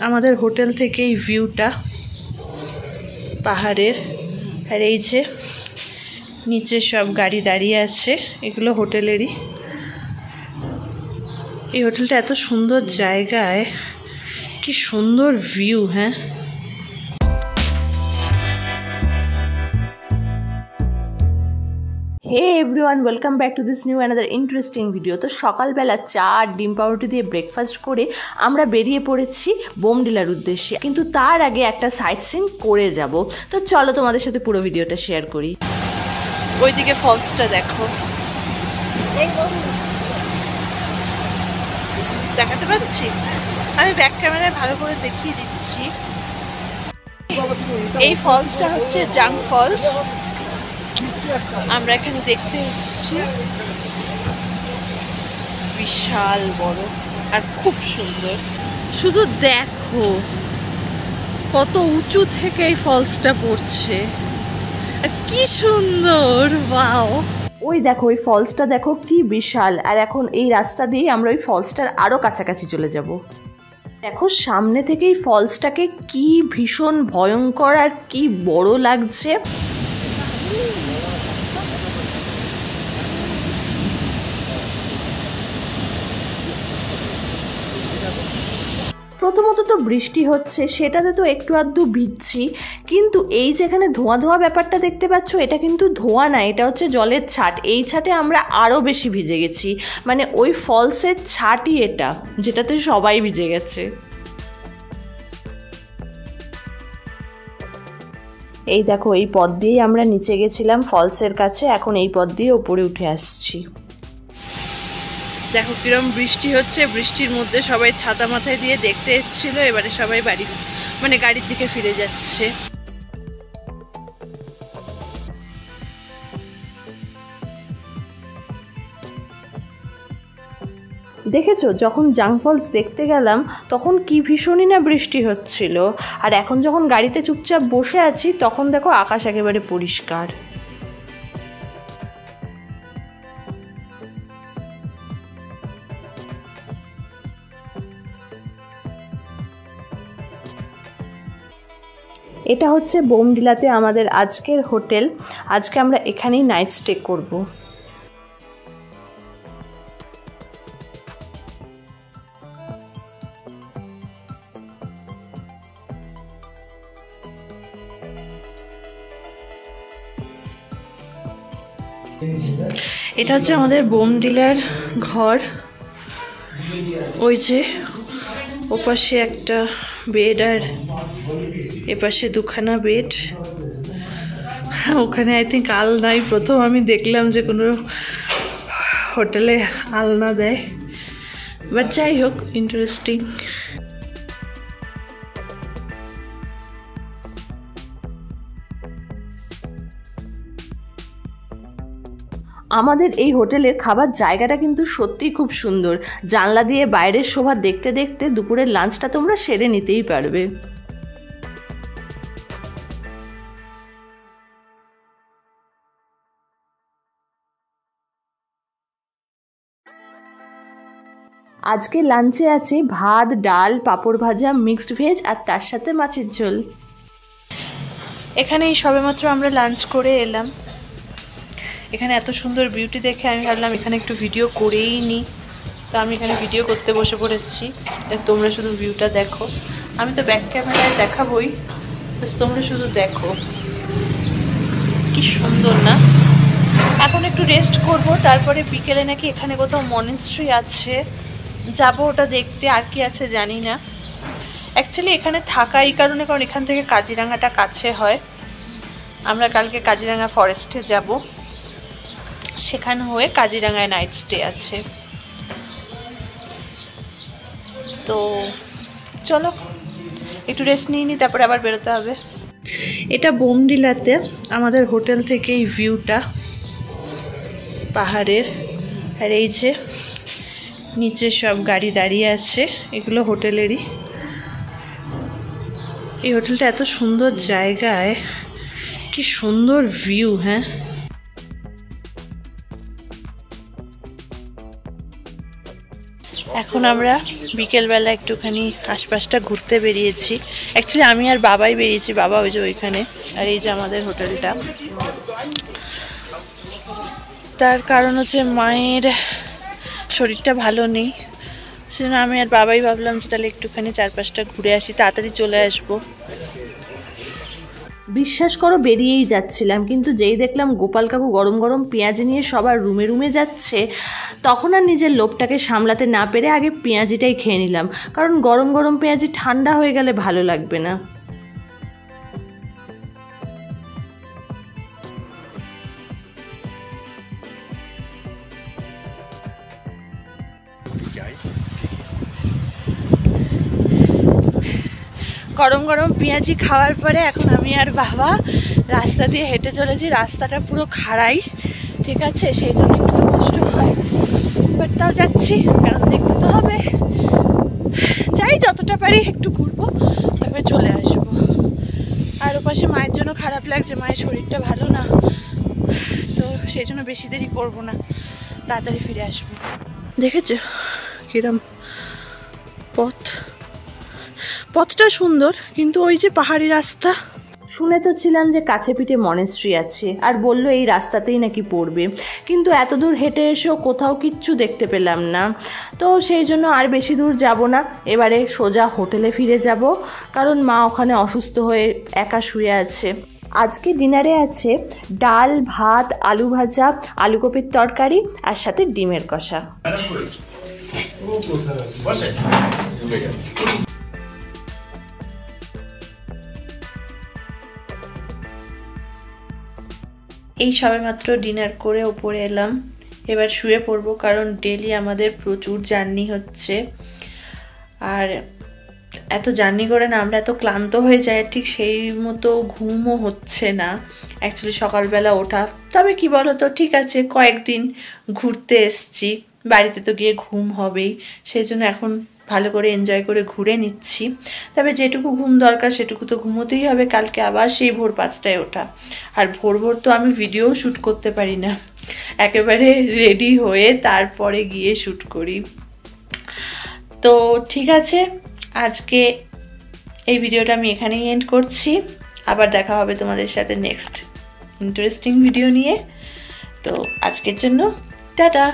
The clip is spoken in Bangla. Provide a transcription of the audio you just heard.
আমাদের হোটেল থেকে এই ভিউটা পাহাড়ের। আর এই যে নিচে সব গাড়ি দাঁড়িয়ে আছে, এগুলো হোটেলেরই। এই হোটেলটা এত সুন্দর জায়গায়, কি সুন্দর ভিউ। হ্যাঁ, hey everyone, welcome back to this new another interesting video. তো সকালবেলা চা আর ডিম পাউরুটি দিয়ে ব্রেকফাস্ট করে আমরা বেরিয়ে পড়েছি বোমডিলার উদ্দেশ্যে, কিন্তু তার আগে একটা সাইট সিন করে যাব। তো চলো তোমাদের সাথে পুরো ভিডিওটা শেয়ার করি। ওইদিকে ফলসটা দেখো, দেখাতে পাচ্ছি আমি, ব্যাক ক্যামেরায় ভালো করে দেখিয়ে দিচ্ছি। এই ফলসটা হচ্ছে জাং ফলস, আমরা এখানে দেখতে এসেছি। বিশাল বড় আর খুব সুন্দর। শুধু দেখো কত উঁচু থেকে এই ফলসটা পড়ছে, আর কি সুন্দর। ওয়াও, ওই দেখো ওই ফলসটা দেখো কি বিশাল। আর এখন এই রাস্তা দিয়ে আমরা ওই ফলসটার আরো কাছাকাছি চলে যাব। দেখো সামনে থেকে এই ফলসটাকে কি ভীষণ ভয়ঙ্কর আর কি বড় লাগছে। প্রথমত তো বৃষ্টি হচ্ছে, সেটাতে তো একটু আধটু ভিজছি, কিন্তু এই যেখানে ধোঁয়া ধোঁয়া ব্যাপারটা দেখতে পাচ্ছ, এটা কিন্তু ধোঁয়া না, এটা হচ্ছে জলের ছাট। এই ছাটে আমরা আরও বেশি ভিজে গেছি, মানে ওই ফলসের ছাটই এটা, যেটাতে সবাই ভিজে গেছে। এই দেখো এই পথ দিয়েই আমরা নিচে গেছিলাম ফলসের কাছে, এখন এই পথ দিয়ে ওপরে উঠে আসছি। দেখো কিরম বৃষ্টি হচ্ছে, বৃষ্টির মধ্যে সবাই ছাতা মাথায় দিয়ে দেখতে এসেছিল, এবারে সবাই গাড়ির দিকে ফিরে যাচ্ছে। দেখেছো যখন জাং ফলস দেখতে গেলাম তখন কি ভীষণই না বৃষ্টি হচ্ছিল, আর এখন যখন গাড়িতে চুপচাপ বসে আছি তখন দেখো আকাশ একেবারে পরিষ্কার। এটা হচ্ছে বোমডিলাতে আমাদের আজকের হোটেল। আজকে আমরা এখানেই নাইট স্টে করব। এটা হচ্ছে আমাদের বোমডিলার ঘর। ওই যে ওপাশে একটা বেড আর এপাশে দুখানা বেড। ওখানে আই থিঙ্ক আলনাই প্রথম আমি দেখলাম যে কোনো হোটেলে আলনা দেয়, বাট যাই হোক ইন্টারেস্টিং। আমাদের এই হোটেলের খাবার জায়গাটা কিন্তু সত্যিই খুব সুন্দর। জানলা দিয়ে বাইরের শোভা দেখতে দেখতে দুপুরের লাঞ্চটা তোমরা সেরে নিতেই পারবে। আজকে লাঞ্চে আছে ভাত, ডাল, পাঁপড় ভাজা, মিক্সড ভেজ আর তার সাথে মাছের ঝোল। এখানেই সবেমাত্র আমরা লাঞ্চ করে এলাম। এখানে এত সুন্দর বিউটি দেখে আমি ভাবলাম এখানে একটু ভিডিও করেই নিই, তো আমি এখানে ভিডিও করতে বসে পড়েছি। তোমরা শুধু ভিউটা দেখো, আমি তো ব্যাক ক্যামেরায় দেখাবই, তোমরা শুধু দেখো কি সুন্দর না। এখন একটু রেস্ট করব, তারপরে বিকেলে নাকি এখানে কোথাও মনেস্ট্রি আছে, যাব ওটা দেখতে। আর কি আছে জানি না। অ্যাকচুয়ালি এখানে থাকা এই কারণে, কারণ এখান থেকে কাজিরাঙাটা কাছে হয়। আমরা কালকে কাজিরাঙা ফরেস্টে যাব, সেখানে হয়ে কাজিরাঙায় নাইট স্টে আছে। তো চলো একটু রেস্ট নিয়ে নিই, তারপরে আবার বেরোতে হবে। এটা বোমডিলাতে আমাদের হোটেল থেকে এই ভিউটা পাহাড়ের। আর এই যে নিচে সব গাড়ি দাঁড়িয়ে আছে, এগুলো হোটেলেরই। এই হোটেলটা এত সুন্দর জায়গায়, কি সুন্দর ভিউ। হ্যাঁ, এখন আমরা বিকেলবেলা একটুখানি আশপাশটা ঘুরতে বেরিয়েছি। অ্যাকচুয়ালি আমি আর বাবাই বেরিয়েছি, বাবা ওই যে ওইখানে, আর এই যে আমাদের হোটেলটা। তার কারণ হচ্ছে মায়ের শরীরটা ভালো নেই, সেজন্য আমি আর বাবাই ভাবলাম যে তাহলে একটুখানি চারপাশটা ঘুরে আসি, তাড়াতাড়ি চলে আসবো। বিশ্বাস করো বেরিয়েই যাচ্ছিলাম, কিন্তু যেই দেখলাম গোপাল কাকু গরম গরম পেঁয়াজ নিয়ে সবার রুমে রুমে যাচ্ছে, তখন আর নিজের লোভটাকে সামলাতে না পেরে আগে পেঁয়াজিটাই খেয়ে নিলাম, কারণ গরম গরম পেঁয়াজি ঠান্ডা হয়ে গেলে ভালো লাগবে না। গরম গরম পেঁয়াজি খাওয়ার পরে এখন আমি আর বাবা রাস্তা দিয়ে হেঁটে চলেছি। রাস্তাটা পুরো খাড়াই, ঠিক আছে, সেই জন্য একটু তো কষ্ট হয়, বাট তাও যাচ্ছি, কারণ দেখতে তো হবে। যাই, যতটা পারি একটু ঘুরবো, তারপরে চলে আসবো। আর ওপাশে মায়ের জন্য খারাপ লাগছে, মায়ের শরীরটা ভালো না, তো সেই জন্য বেশি দেরি করবো না, তাড়াতাড়ি ফিরে আসবো। দেখেছো কিরম পথ, পথটা সুন্দর, কিন্তু ওই যে পাহাড়ি রাস্তা। শুনে তো ছিলাম যে কাছে পিঠে মনেস্ট্রি আছে, আর বললো এই রাস্তাতেই নাকি পড়বে, কিন্তু এত দূর হেঁটে এসেও কোথাও কিচ্ছু দেখতে পেলাম না। তো সেই জন্য আর বেশি দূর যাব না, এবারে সোজা হোটেলে ফিরে যাব, কারণ মা ওখানে অসুস্থ হয়ে একা শুয়ে আছে। আজকে ডিনারে আছে ডাল, ভাত, আলু ভাজা, আলুকপির তরকারি, আর সাথে ডিমের কষা। এই সবেমাত্র ডিনার করে ওপরে এলাম, এবার শুয়ে পড়বো, কারণ ডেলি আমাদের প্রচুর জার্নি হচ্ছে, আর এত জার্নি করে না আমরা এত ক্লান্ত হয়ে যাই, ঠিক সেই মতো ঘুমও হচ্ছে না অ্যাকচুয়ালি সকালবেলা ওঠা। তবে কি বলো তো, ঠিক আছে, কয়েকদিন ঘুরতে এসছি, বাড়িতে তো গিয়ে ঘুম হবেই, সেই জন্য এখন ভালো করে এনজয় করে ঘুরে নিচ্ছি। তবে যেটুকু ঘুম দরকার সেটুকু তো ঘুমোতেই হবে, কালকে আবার সেই ভোর 5টায় ওঠা, আর ভোর ভোর তো আমি ভিডিও শ্যুট করতে পারি না, একেবারে রেডি হয়ে তারপরে গিয়ে শ্যুট করি। তো ঠিক আছে, আজকে এই ভিডিওটা আমি এখানেই এন্ড করছি, আবার দেখা হবে তোমাদের সাথে নেক্সট ইন্টারেস্টিং ভিডিও নিয়ে। তো আজকের জন্য টাটা।